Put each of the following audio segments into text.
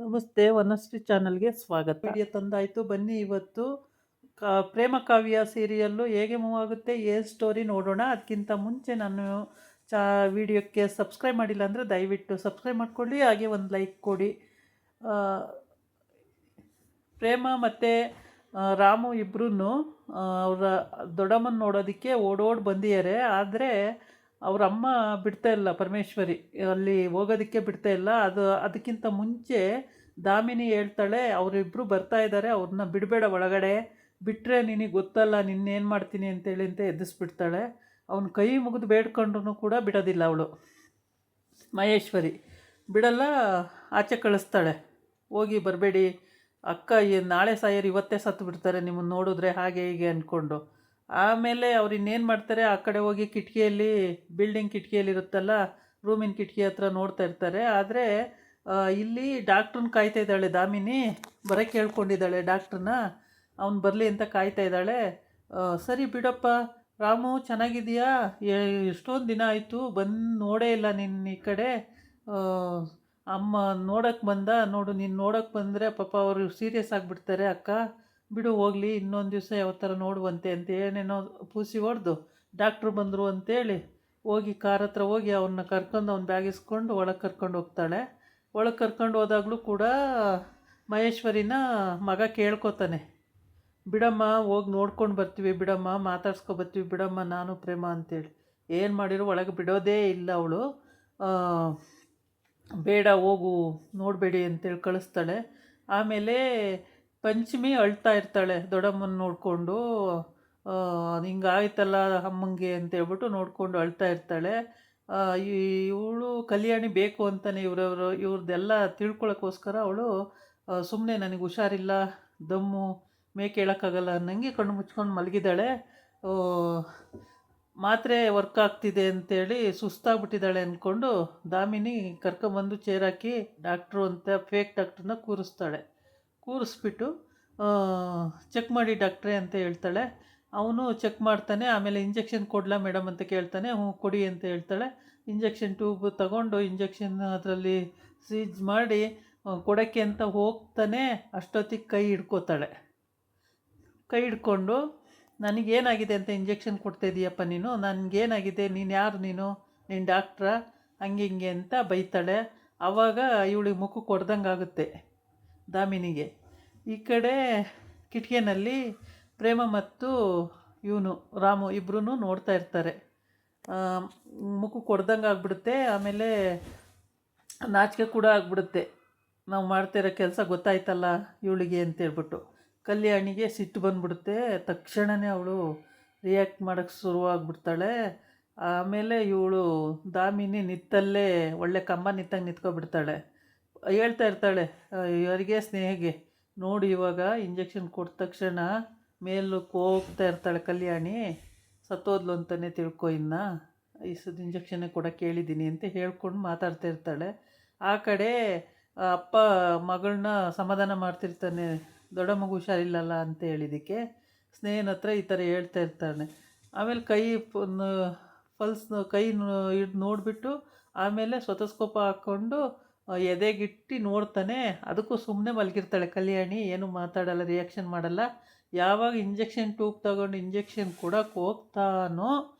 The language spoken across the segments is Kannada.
ನಮಸ್ತೆ, ವನಶ್ರೀ ಚಾನಲ್ಗೆ ಸ್ವಾಗತ. ವಿಡಿಯೋ ತಂದಾಯಿತು, ಬನ್ನಿ ಇವತ್ತು ಪ್ರೇಮ ಕಾವ್ಯ ಸೀರಿಯಲ್ಲು ಹೇಗೆ ಮೂವ್ ಆಗುತ್ತೆ, ಏನು ಸ್ಟೋರಿ ನೋಡೋಣ. ಅದಕ್ಕಿಂತ ಮುಂಚೆ ನಾನು ವಿಡಿಯೋಕ್ಕೆ ಸಬ್ಸ್ಕ್ರೈಬ್ ಮಾಡಿಲ್ಲ ಅಂದರೆ ದಯವಿಟ್ಟು ಸಬ್ಸ್ಕ್ರೈಬ್ ಮಾಡ್ಕೊಳ್ಳಿ, ಹಾಗೆ ಒಂದು ಲೈಕ್ ಕೊಡಿ. ಪ್ರೇಮ ಮತ್ತು ರಾಮು ಇಬ್ಬರೂ ಅವರ ದೊಡ್ಡಮ್ಮನ ನೋಡೋದಕ್ಕೆ ಓಡೋಡಿ ಬಂದಿದ್ದಾರೆ. ಆದರೆ ಅವ್ರ ಅಮ್ಮ ಬಿಡ್ತಾ ಇಲ್ಲ, ಪರಮೇಶ್ವರಿ ಅಲ್ಲಿ ಹೋಗೋದಕ್ಕೆ ಬಿಡ್ತಾ ಇಲ್ಲ. ಅದಕ್ಕಿಂತ ಮುಂಚೆ ದಾಮಿನಿ ಹೇಳ್ತಾಳೆ, ಅವರಿಬ್ಬರು ಬರ್ತಾ ಇದ್ದಾರೆ, ಅವ್ರನ್ನ ಬಿಡಬೇಡ ಒಳಗಡೆ, ಬಿಟ್ಟರೆ ನಿನಗೆ ಗೊತ್ತಲ್ಲ ನಿನ್ನೇನು ಮಾಡ್ತೀನಿ ಅಂತೇಳಿ ಅಂತ ಎದುರಿಸ್ಬಿಡ್ತಾಳೆ. ಅವನ ಕೈ ಮುಗಿದು ಬೇಡ್ಕೊಂಡ್ರೂ ಕೂಡ ಬಿಡೋದಿಲ್ಲ ಅವಳು ಮಹೇಶ್ವರಿ, ಬಿಡಲ್ಲ. ಆಚೆ ಕಳಿಸ್ತಾಳೆ, ಹೋಗಿ ಬರಬೇಡಿ ಅಕ್ಕ, ನಾಳೆ ಸಾಯರು ಇವತ್ತೇ ಸತ್ತು ಬಿಡ್ತಾರೆ ನಿಮ್ಮನ್ನು ನೋಡಿದ್ರೆ, ಹಾಗೆ ಹೀಗೆ ಅಂದ್ಕೊಂಡು. ಆಮೇಲೆ ಅವ್ರು ಇನ್ನೇನು ಮಾಡ್ತಾರೆ, ಆ ಕಡೆ ಹೋಗಿ ಕಿಟಕಿಯಲ್ಲಿ, ಬಿಲ್ಡಿಂಗ್ ಕಿಟಕಿಯಲ್ಲಿರುತ್ತಲ್ಲ, ರೂಮಿನ ಕಿಟಕಿ ಹತ್ರ ನೋಡ್ತಾ ಇರ್ತಾರೆ. ಆದರೆ ಇಲ್ಲಿ ಡಾಕ್ಟ್ರನ್ನ ಕಾಯ್ತಾ ಇದ್ದಾಳೆ ದಾಮಿನಿ, ಬರೋಕ್ಕೆ ಹೇಳ್ಕೊಂಡಿದ್ದಾಳೆ ಡಾಕ್ಟ್ರನ್ನ, ಅವ್ನು ಬರಲಿ ಅಂತ ಕಾಯ್ತಾ ಇದ್ದಾಳೆ. ಸರಿ ಬಿಡಪ್ಪ ರಾಮು, ಚೆನ್ನಾಗಿದೆಯಾ, ಎಷ್ಟೊಂದು ದಿನ ಆಯಿತು ಬಂದು ನೋಡೇ ಇಲ್ಲ ನಿನ್ನ ಈ ಕಡೆ. ಅಮ್ಮ ನೋಡೋಕ್ಕೆ ಬಂದ ನೋಡು, ನೀನು ನೋಡೋಕ್ಕೆ ಬಂದರೆ ಪಾಪ ಅವರು ಸೀರಿಯಸ್ ಆಗಿಬಿಡ್ತಾರೆ ಅಕ್ಕ, ಬಿಡು ಹೋಗಲಿ, ಇನ್ನೊಂದು ದಿವಸ ಯಾವ ಥರ ನೋಡುವಂತೆ ಅಂತ ಏನೇನೋ ಪೂಸಿ ಹೊಡೆದು ಡಾಕ್ಟ್ರು ಬಂದರು ಅಂತೇಳಿ ಹೋಗಿ ಕಾರ್ ಹತ್ರ ಹೋಗಿ ಅವನ್ನ ಕರ್ಕೊಂಡು ಅವ್ನ ಬ್ಯಾಗ್ ಇಸ್ಕೊಂಡು ಒಳಗೆ ಕರ್ಕೊಂಡು ಹೋಗ್ತಾಳೆ. ಒಳಗೆ ಕರ್ಕೊಂಡು ಹೋದಾಗಲೂ ಕೂಡ ಮಹೇಶ್ವರಿನ ಮಗ ಕೇಳ್ಕೊತಾನೆ, ಬಿಡಮ್ಮ ಹೋಗಿ ನೋಡ್ಕೊಂಡು ಬರ್ತೀವಿ, ಬಿಡಮ್ಮ ಮಾತಾಡ್ಸ್ಕೊ ಬರ್ತೀವಿ, ಬಿಡಮ್ಮ ನಾನು ಪ್ರೇಮ ಅಂತೇಳಿ. ಏನು ಮಾಡಿರೋ ಒಳಗೆ ಬಿಡೋದೇ ಇಲ್ಲ ಅವಳು. ಬೇಡ ಹೋಗು ನೋಡಬೇಡಿ ಅಂತೇಳಿ ಕಳಿಸ್ತಾಳೆ. ಆಮೇಲೆ ಪಂಚಮಿ ಅಳ್ತಾ ಇರ್ತಾಳೆ ದೊಡ್ಡಮ್ಮನ ನೋಡಿಕೊಂಡು, ಹಿಂಗಾಯ್ತಲ್ಲ ಅಮ್ಮಂಗೆ ಅಂತೇಳ್ಬಿಟ್ಟು ನೋಡಿಕೊಂಡು ಅಳ್ತಾ ಇರ್ತಾಳೆ. ಇವಳು ಕಲ್ಯಾಣಿ ಬೇಕು ಅಂತಲೇ ಇವ್ರದ್ದೆಲ್ಲ ತಿಳ್ಕೊಳ್ಳೋಕ್ಕೋಸ್ಕರ ಅವಳು ಸುಮ್ಮನೆ ನನಗೆ ಹುಷಾರಿಲ್ಲ, ದಮ್ಮು ಮೇಕೆ ಹೇಳೋಕ್ಕಾಗಲ್ಲ ಅನ್ನಂಗೆ ಕಣ್ಣು ಮುಚ್ಕೊಂಡು ಮಲಗಿದ್ದಾಳೆ. ಮಾತ್ರೆ ವರ್ಕ್ ಆಗ್ತಿದೆ ಅಂತೇಳಿ ಸುಸ್ತಾಗ್ಬಿಟ್ಟಿದ್ದಾಳೆ ಅಂದ್ಕೊಂಡು ದಾಮಿನಿ ಕರ್ಕೊಂಬಂದು ಚೇರ್ ಹಾಕಿ ಡಾಕ್ಟ್ರು ಅಂತ ಫೇಕ್ ಡಾಕ್ಟ್ರನ್ನ ಕೂರಿಸ್ಬಿಟ್ಟು ಚೆಕ್ ಮಾಡಿ ಡಾಕ್ಟ್ರೇ ಅಂತ ಹೇಳ್ತಾಳೆ. ಅವನು ಚೆಕ್ ಮಾಡ್ತಾನೆ. ಆಮೇಲೆ ಇಂಜೆಕ್ಷನ್ ಕೊಡಲಾ ಮೇಡಮ್ ಅಂತ ಕೇಳ್ತಾನೆ. ಹ್ಞೂ ಕೊಡಿ ಅಂತ ಹೇಳ್ತಾಳೆ. ಇಂಜೆಕ್ಷನ್ ಟ್ಯೂಬ್ ತಗೊಂಡು ಇಂಜೆಕ್ಷನ್ ಅದರಲ್ಲಿ ಸೀಜ್ ಮಾಡಿ ಕೊಡೋಕ್ಕೆ ಅಂತ ಹೋಗ್ತಾನೆ. ಅಷ್ಟೊತ್ತಿಗೆ ಕೈ ಹಿಡ್ಕೊಂಡು ನನಗೇನಾಗಿದೆ ಅಂತ ಇಂಜೆಕ್ಷನ್ ಕೊಡ್ತಾಯಿದ್ದೀಯಪ್ಪ ನೀನು, ನನಗೇನಾಗಿದೆ, ನೀನು ಯಾರು, ನೀನು ಡಾಕ್ಟ್ರಾ, ಹಂಗೆ ಹಿಂಗೆ ಅಂತ ಬೈತಾಳೆ. ಆವಾಗ ಇವಳಿಗೆ ಮುಖಕ್ಕೆ ಹೊಡೆದಂಗೆ ಆಗುತ್ತೆ ದಾಮಿನಿಗೆ. ಈ ಕಡೆ ಕಿಟಕಿನಲ್ಲಿ ಪ್ರೇಮ ಮತ್ತು ಇವನು ರಾಮು ಇಬ್ಬರೂ ನೋಡ್ತಾ ಇರ್ತಾರೆ. ಮುಖಕ್ಕೆ ಹೊಡೆದಂಗೆ ಆಗಿಬಿಡುತ್ತೆ. ಆಮೇಲೆ ನಾಚಿಕೆ ಕೂಡ ಆಗಿಬಿಡುತ್ತೆ, ನಾವು ಮಾಡ್ತಿರೋ ಕೆಲಸ ಗೊತ್ತಾಯ್ತಲ್ಲ ಇವಳಿಗೆ ಅಂತೇಳ್ಬಿಟ್ಟು. ಕಲ್ಯಾಣಿಗೆ ಸಿಟ್ಟು ಬಂದ್ಬಿಡುತ್ತೆ. ತಕ್ಷಣವೇ ಅವಳು ರಿಯಾಕ್ಟ್ ಮಾಡೋಕ್ಕೆ ಶುರುವಾಗ್ಬಿಡ್ತಾಳೆ. ಆಮೇಲೆ ಇವಳು ದಾಮಿನಿ ನಿತ್ತಲ್ಲೇ ಒಳ್ಳೆ ಕಂಬ ನಿತ್ತಂಗೆ ನಿಂತ್ಕೊಬಿಡ್ತಾಳೆ. ಹೇಳ್ತಾ ಇರ್ತಾಳೆ ಇವರಿಗೆ, ಸ್ನೇಹಿಗೆ, ನೋಡಿ ಇವಾಗ ಇಂಜೆಕ್ಷನ್ ಕೊಟ್ಟ ತಕ್ಷಣ ಮೇಲಕ್ಕೆ ಹೋಗ್ತಾ ಇರ್ತಾಳೆ ಕಲ್ಯಾಣಿ, ಸತ್ತೋದ್ಲು ಅಂತಲೇ ತಿಳ್ಕೊ, ಇನ್ನು ಇಂಜೆಕ್ಷನ್ನೇ ಕೊಡೋಕ್ಕೆ ಹೇಳಿದ್ದೀನಿ ಅಂತ ಹೇಳ್ಕೊಂಡು ಮಾತಾಡ್ತಾ ಇರ್ತಾಳೆ. ಆ ಕಡೆ ಅಪ್ಪ ಮಗಳನ್ನ ಸಮಾಧಾನ ಮಾಡ್ತಿರ್ತಾನೆ, ದೊಡ್ಡ ಮಗು ಹುಷಾರಿಲ್ಲಲ್ಲ ಅಂತ ಹೇಳಿದ್ದಕ್ಕೆ ಸ್ನೇಹನ ಹತ್ರ ಈ ಥರ ಹೇಳ್ತಾ ಇರ್ತಾನೆ. ಆಮೇಲೆ ಕೈ ಹಿಡ್ದು ನೋಡಿಬಿಟ್ಟು ಆಮೇಲೆ ಸ್ವತಸ್ಕೋಪ ಹಾಕ್ಕೊಂಡು ಎದೆಗಿಟ್ಟು ನೋಡ್ತಾನೆ. ಅದಕ್ಕೂ ಸುಮ್ಮನೆ ಮಲಗಿರ್ತಾಳೆ ಕಲ್ಯಾಣಿ, ಏನು ಮಾತಾಡಲ್ಲ, ರಿಯಾಕ್ಷನ್ ಮಾಡಲ್ಲ. ಯಾವಾಗ ಇಂಜೆಕ್ಷನ್ ಟ್ಯೂಬ್ ತಗೊಂಡು ಇಂಜೆಕ್ಷನ್ ಕೊಡೋಕ್ಕೆ ಹೋಗ್ತಾನೋ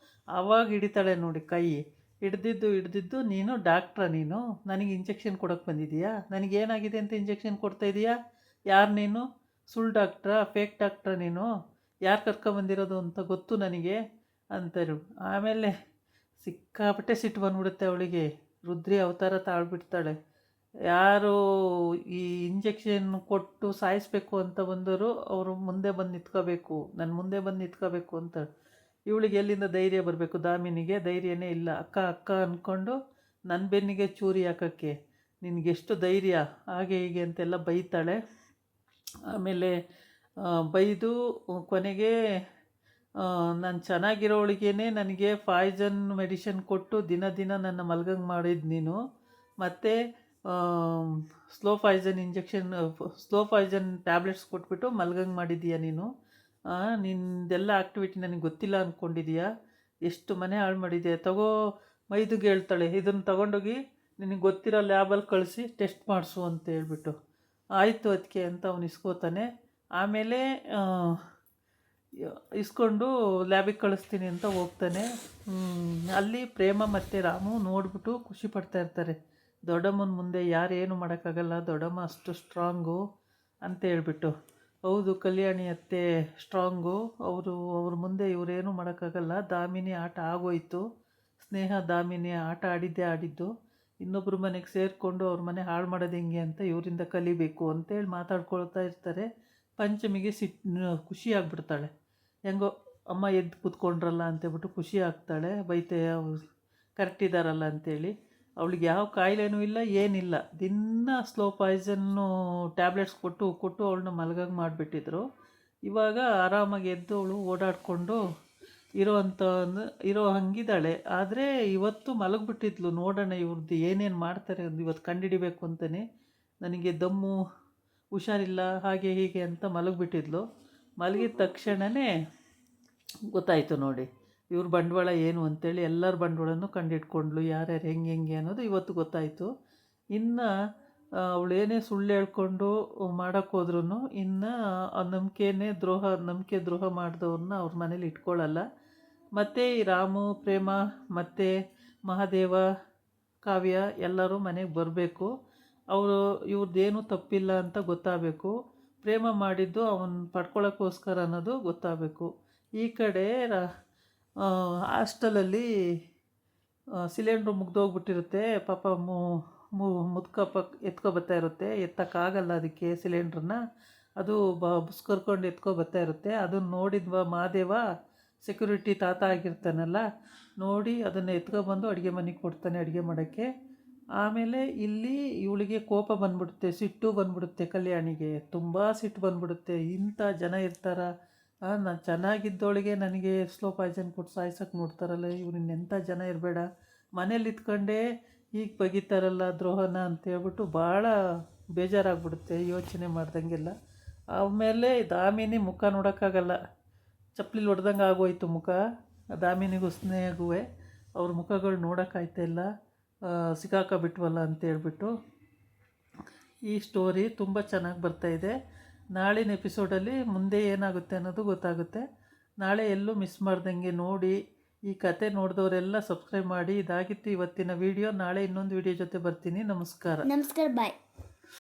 ಆವಾಗ ಹಿಡಿತಾಳೆ ನೋಡಿ ಕೈ. ಹಿಡ್ದಿದ್ದು ನೀನು ಡಾಕ್ಟ್ರಾ, ನೀನು ನನಗೆ ಇಂಜೆಕ್ಷನ್ ಕೊಡೋಕ್ಕೆ ಬಂದಿದ್ದೀಯಾ, ನನಗೇನಾಗಿದೆ ಅಂತ ಇಂಜೆಕ್ಷನ್ ಕೊಡ್ತಾಯಿದ್ದೀಯಾ, ಯಾರು ನೀನು, ಸುಳ್ಳು ಡಾಕ್ಟ್ರಾ, ಫೇಕ್ ಡಾಕ್ಟ್ರಾ, ನೀನು ಯಾರು ಕರ್ಕೊಂಬಂದಿರೋದು ಅಂತ ಗೊತ್ತು ನನಗೆ ಅಂತರು. ಆಮೇಲೆ ಸಿಕ್ಕಾಪಟ್ಟೆ ಸಿಟ್ಟು ಬಂದ್ಬಿಡುತ್ತೆ ಅವಳಿಗೆ. ರುದ್ರಿ ಅವತಾರ ತಾಳ್ಬಿಡ್ತಾಳೆ. ಯಾರು ಈ ಇಂಜೆಕ್ಷನ್ ಕೊಟ್ಟು ಸಾಯಿಸ್ಬೇಕು ಅಂತ ಬಂದವರು ಅವರು ಮುಂದೆ ಬಂದು ನಿಂತ್ಕೋಬೇಕು, ನನ್ನ ಮುಂದೆ ಬಂದು ನಿಂತ್ಕೋಬೇಕು ಅಂತ. ಇವಳಿಗೆ ಎಲ್ಲಿಂದ ಧೈರ್ಯ ಬರಬೇಕು, ದಾಮಿನಿಗೆ ಧೈರ್ಯನೇ ಇಲ್ಲ. ಅಕ್ಕ ಅಕ್ಕ ಅಂದ್ಕೊಂಡು ನನ್ನ ಬೆನ್ನಿಗೆ ಚೂರಿ ಹಾಕೋಕ್ಕೆ ನಿನಗೆಷ್ಟು ಧೈರ್ಯ, ಹಾಗೆ ಹೀಗೆ ಅಂತೆಲ್ಲ ಬೈತಾಳೆ. ಆಮೇಲೆ ಬೈದು ಕೊನೆಗೆ ನಾನು ಚೆನ್ನಾಗಿರೋಳಿಗೇ ನನಗೆ ಪಾಯ್ಸನ್ ಮೆಡಿಷನ್ ಕೊಟ್ಟು ದಿನ ನನ್ನ ಮಲ್ಗಂಗೆ ಮಾಡಿದ್ದು ನೀನು, ಮತ್ತು ಸ್ಲೋ ಪಾಯ್ಸನ್ ಟ್ಯಾಬ್ಲೆಟ್ಸ್ ಕೊಟ್ಬಿಟ್ಟು ಮಲ್ಗಂಗೆ ಮಾಡಿದ್ದೀಯ ನೀನು. ನಿಂದೆಲ್ಲ ಆ್ಯಕ್ಟಿವಿಟಿ ನನಗೆ ಗೊತ್ತಿಲ್ಲ ಅಂದ್ಕೊಂಡಿದ್ದೀಯಾ, ಎಷ್ಟು ಮನೆ ಹಾಳು ಮಾಡಿದ್ಯಾ. ಮೈದುಗೆ ಹೇಳ್ತಾಳೆ, ಇದನ್ನು ತಗೊಂಡೋಗಿ ನಿನಗೆ ಗೊತ್ತಿರೋ ಲ್ಯಾಬಲ್ಲಿ ಕಳಿಸಿ ಟೆಸ್ಟ್ ಮಾಡಿಸು ಅಂತ ಹೇಳ್ಬಿಟ್ಟು. ಆಯಿತು ಅದಕ್ಕೆ ಅಂತ ಅವನು ಇಸ್ಕೋತಾನೆ. ಆಮೇಲೆ ಇಸ್ಕೊಂಡು ಲ್ಯಾಬಿಗೆ ಕಳಿಸ್ತೀನಿ ಅಂತ ಹೋಗ್ತಾನೆ. ಅಲ್ಲಿ ಪ್ರೇಮ ಮತ್ತು ರಾಮು ನೋಡಿಬಿಟ್ಟು ಖುಷಿ ಪಡ್ತಾ ಇರ್ತಾರೆ. ದೊಡ್ಡಮ್ಮನ ಮುಂದೆ ಯಾರೇನು ಮಾಡೋಕ್ಕಾಗಲ್ಲ, ದೊಡ್ಡಮ್ಮ ಅಷ್ಟು ಸ್ಟ್ರಾಂಗು ಅಂತ ಹೇಳ್ಬಿಟ್ಟು. ಹೌದು, ಕಲ್ಯಾಣಿ ಅತ್ತೆ ಸ್ಟ್ರಾಂಗು, ಅವ್ರ ಮುಂದೆ ಇವರೇನು ಮಾಡೋಕ್ಕಾಗಲ್ಲ. ದಾಮಿನಿ ಆಟ ಆಗೋಯ್ತು, ಸ್ನೇಹ ದಾಮಿನಿ ಆಟ ಆಡಿದ್ದು. ಇನ್ನೊಬ್ಬರು ಮನೆಗೆ ಸೇರಿಕೊಂಡು ಅವ್ರ ಮನೆ ಹಾಳು ಮಾಡೋದು ಹೆಂಗೆ ಅಂತ ಇವರಿಂದ ಕಲಿಬೇಕು ಅಂತೇಳಿ ಮಾತಾಡ್ಕೊಳ್ತಾ ಇರ್ತಾರೆ. ಪಂಚಮಿಗೆ ಖುಷಿ ಆಗ್ಬಿಡ್ತಾಳೆ. ಹೆಂಗೋ ಅಮ್ಮ ಎದ್ದು ಕೂತ್ಕೊಂಡ್ರಲ್ಲ ಅಂತೇಳ್ಬಿಟ್ಟು ಖುಷಿ ಆಗ್ತಾಳೆ. ಕರೆಕ್ಟ್ ಇದ್ದಾರಲ್ಲ ಅಂತೇಳಿ. ಅವಳಿಗೆ ಯಾವ ಕಾಯಿಲೆನೂ ಇಲ್ಲ, ಏನಿಲ್ಲ. ದಿನ ಸ್ಲೋ ಪಾಯ್ಸನ್ನು ಟ್ಯಾಬ್ಲೆಟ್ಸ್ ಕೊಟ್ಟು ಅವಳನ್ನ ಮಲಗಂಗೆ ಮಾಡಿಬಿಟ್ಟಿದ್ರು. ಇವಾಗ ಆರಾಮಾಗಿ ಎದ್ದು ಅವಳು ಓಡಾಡಿಕೊಂಡು ಇರೋ ಹಂಗಿದ್ದಾಳೆ. ಆದರೆ ಇವತ್ತು ಮಲಗಿಬಿಟ್ಟಿದ್ಲು. ನೋಡೋಣ ಇವ್ರದ್ದು ಏನೇನು ಮಾಡ್ತಾರೆ ಇವತ್ತು ಕಂಡುಹಿಡಿಬೇಕು ಅಂತಲೇ. ನನಗೆ ದಮ್ಮು ಹುಷಾರಿಲ್ಲ ಹಾಗೆ ಹೀಗೆ ಅಂತ ಮಲಗಿಬಿಟ್ಟಿದ್ಲು. ಮಲಗಿದ ತಕ್ಷಣವೇ ಗೊತ್ತಾಯಿತು ನೋಡಿ ಇವ್ರ ಬಂಡವಾಳ ಏನು ಅಂತೇಳಿ. ಎಲ್ಲರ ಬಂಡವಾಳನೂ ಕಂಡಿಡ್ಕೊಂಡ್ಲು, ಯಾರ್ಯಾರು ಹೆಂಗೆ ಅನ್ನೋದು ಇವತ್ತು ಗೊತ್ತಾಯಿತು. ಇನ್ನು ಅವಳು ಏನೇ ಸುಳ್ಳು ಹೇಳ್ಕೊಂಡು ಮಾಡೋಕ್ಕೋದ್ರೂ ಇನ್ನು ನಂಬಿಕೆ ದ್ರೋಹ ಮಾಡಿದವ್ರನ್ನ ಅವ್ರ ಮನೇಲಿ ಇಟ್ಕೊಳ್ಳಲ್ಲ. ಮತ್ತು ಈ ರಾಮು, ಪ್ರೇಮ ಮತ್ತು ಮಹಾದೇವ, ಕಾವ್ಯ ಎಲ್ಲರೂ ಮನೆಗೆ ಬರಬೇಕು. ಇವ್ರದ್ದೇನೂ ತಪ್ಪಿಲ್ಲ ಅಂತ ಗೊತ್ತಾಗಬೇಕು. ಪ್ರೇಮ ಮಾಡಿದ್ದು ಅವನು ಪಡ್ಕೊಳ್ಳೋಕ್ಕೋಸ್ಕರ ಅನ್ನೋದು ಗೊತ್ತಾಗಬೇಕು. ಈ ಕಡೆ ಹಾಸ್ಟೆಲಲ್ಲಿ ಸಿಲಿಂಡ್ರು ಮುಗ್ದೋಗ್ಬಿಟ್ಟಿರುತ್ತೆ. ಪಾಪ ಎತ್ಕೊಬತ್ತಾ ಇರುತ್ತೆ. ಎತ್ತಕ್ಕಾಗಲ್ಲ ಅದಕ್ಕೆ ಸಿಲಿಂಡ್ರನ್ನ. ಅದು ಬುಸ್ಕರ್ಕೊಂಡು ಎತ್ಕೊಬತ್ತಾ ಇರುತ್ತೆ. ಅದನ್ನು ನೋಡಿದ್ವ ಮಹಾದೇವ, ಸೆಕ್ಯೂರಿಟಿ ತಾತ ಆಗಿರ್ತಾನಲ್ಲ, ನೋಡಿ ಅದನ್ನು ಎತ್ಕೊಬಂದು ಅಡುಗೆ ಮನೆಗೆ ಕೊಡ್ತಾನೆ ಅಡುಗೆ ಮಾಡೋಕ್ಕೆ. ಆಮೇಲೆ ಇಲ್ಲಿ ಇವಳಿಗೆ ಕೋಪ ಬಂದ್ಬಿಡುತ್ತೆ, ಸಿಟ್ಟು ಬಂದ್ಬಿಡುತ್ತೆ. ಕಲ್ಯಾಣಿಗೆ ತುಂಬ ಸಿಟ್ಟು ಬಂದ್ಬಿಡುತ್ತೆ. ಇಂಥ ಜನ ಇರ್ತಾರ, ನಾನು ಚೆನ್ನಾಗಿದ್ದವಳಿಗೆ ನನಗೆ ಸ್ಲೋ ಪಾಯ್ಸನ್ ಕೊಟ್ಟು ಸಾಯ್ಸೋಕ್ಕೆ ನೋಡ್ತಾರಲ್ಲ, ಇವ್ರಿನ್ನೆಂಥ ಜನ ಇರಬೇಡ, ಮನೇಲಿ ಇದ್ಕೊಂಡೇ ಹೀಗೆ ಬಗೀತಾರಲ್ಲ ದ್ರೋಹನ ಅಂತೇಳ್ಬಿಟ್ಟು ಭಾಳ ಬೇಜಾರಾಗ್ಬಿಡುತ್ತೆ ಯೋಚನೆ ಮಾಡ್ದಂಗೆಲ್ಲ. ಆಮೇಲೆ ದಾಮಿನಿ ಮುಖ ನೋಡೋಕ್ಕಾಗಲ್ಲ, ಚಪ್ಪಲಿ ಹೊಡೆದಂಗೆ ಆಗೋಯ್ತು ಮುಖ. ದಾಮಿನಿಗೂ ಸ್ನೇಹಗೂ ಅವ್ರ ಮುಖಗಳು ನೋಡೋಕ್ಕಾಯ್ತಾಯಿಲ್ಲ. ಸಿಕ್ಕಾಕೊಬಿಟ್ವಲ್ಲ ಅಂತೇಳ್ಬಿಟ್ಟು. ಈ ಸ್ಟೋರಿ ತುಂಬ ಚೆನ್ನಾಗಿ ಬರ್ತಾಯಿದೆ. ನಾಳಿನ ಎಪಿಸೋಡಲ್ಲಿ ಮುಂದೆ ಏನಾಗುತ್ತೆ ಅನ್ನೋದು ಗೊತ್ತಾಗುತ್ತೆ. ನಾಳೆ ಎಲ್ಲೂ ಮಿಸ್ ಮಾಡ್ದಂಗೆ ನೋಡಿ. ಈ ಕತೆ ನೋಡಿದವರೆಲ್ಲ ಸಬ್ಸ್ಕ್ರೈಬ್ ಮಾಡಿ. ಇದಾಗಿತ್ತು ಇವತ್ತಿನ ವಿಡಿಯೋ. ನಾಳೆ ಇನ್ನೊಂದು ವಿಡಿಯೋ ಜೊತೆ ಬರ್ತೀನಿ. ನಮಸ್ಕಾರ. ಬಾಯ್.